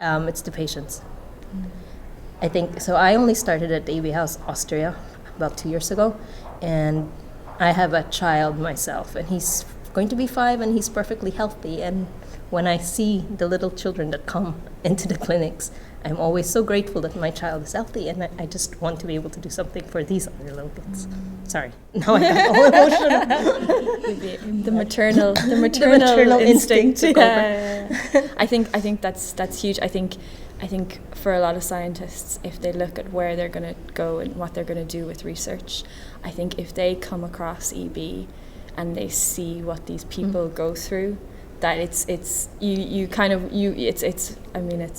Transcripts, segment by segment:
It's the patients. I think, so I only started at the EB House Austria about 2 years ago, and I have a child myself, and he's going to be 5 and he's perfectly healthy. And when I see the little children that come into the clinics, I'm always so grateful that my child is healthy, and I just want to be able to do something for these other little kids. Sorry, now I got all emotional. The maternal instinct took over. Yeah. I think that's huge. I think for a lot of scientists, if they look at where they're going to go and what they're going to do with research, I think if they come across EB and they see what these people go through, that it's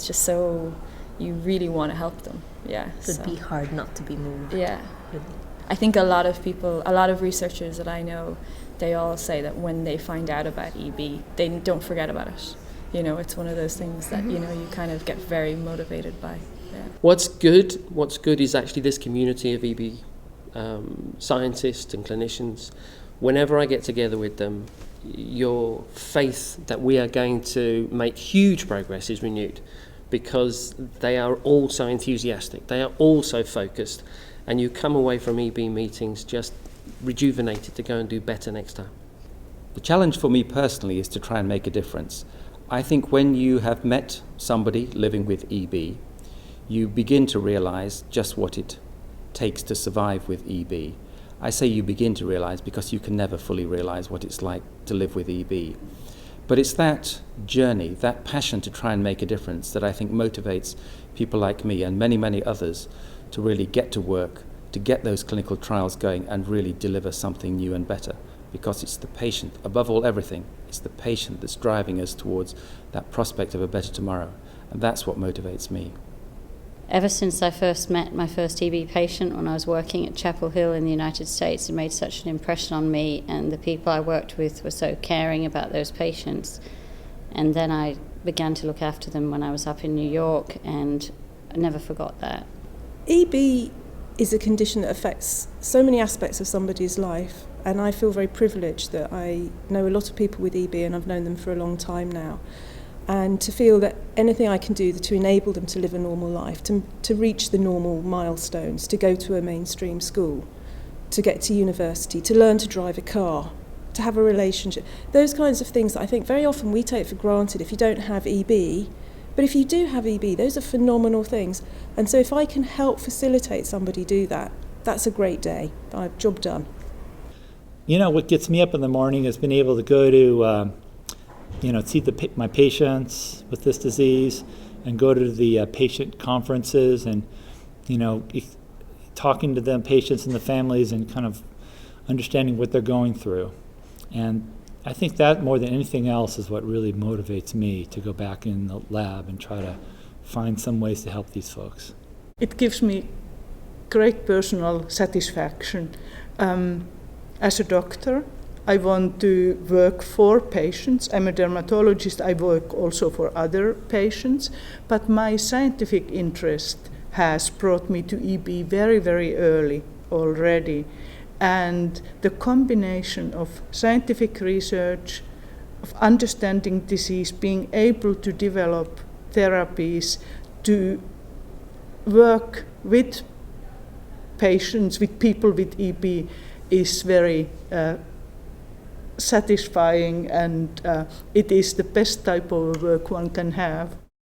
just so, you really want to help them. Yeah. It would be hard not to be moved. Yeah. Really. I think a lot of researchers that I know, they all say that when they find out about EB, they don't forget about it. You know, it's one of those things that, you know, you kind of get very motivated by. Yeah. What's good is actually this community of EB scientists and clinicians. Whenever I get together with them, your faith that we are going to make huge progress is renewed, because they are all so enthusiastic, they are all so focused, and you come away from EB meetings just rejuvenated to go and do better next time. The challenge for me personally is to try and make a difference. I think when you have met somebody living with EB, you begin to realize just what it takes to survive with EB. I say you begin to realize because you can never fully realize what it's like to live with EB. But it's that journey, that passion to try and make a difference that I think motivates people like me and many, many others to really get to work, to get those clinical trials going and really deliver something new and better. Because it's the patient, above all everything, it's the patient that's driving us towards that prospect of a better tomorrow. And that's what motivates me. Ever since I first met my first EB patient when I was working at Chapel Hill in the United States, it made such an impression on me, and the people I worked with were so caring about those patients. And then I began to look after them when I was up in New York, and I never forgot that. EB is a condition that affects so many aspects of somebody's life, and I feel very privileged that I know a lot of people with EB, and I've known them for a long time now. And to feel that anything I can do to enable them to live a normal life, to reach the normal milestones, to go to a mainstream school, to get to university, to learn to drive a car, to have a relationship, those kinds of things that I think very often we take for granted if you don't have EB. But if you do have EB, those are phenomenal things. And so if I can help facilitate somebody do that, that's a great day. I've job done. You know, what gets me up in the morning is being able to go to see my patients with this disease and go to the patient conferences and, talking to them, patients and the families, and kind of understanding what they're going through. And I think that more than anything else is what really motivates me to go back in the lab and try to find some ways to help these folks. It gives me great personal satisfaction. As a doctor, I want to work for patients. I'm a dermatologist, I work also for other patients, but my scientific interest has brought me to EB very, very early already. And the combination of scientific research, of understanding disease, being able to develop therapies, to work with patients, with people with EB, is very satisfying, and it is the best type of work one can have.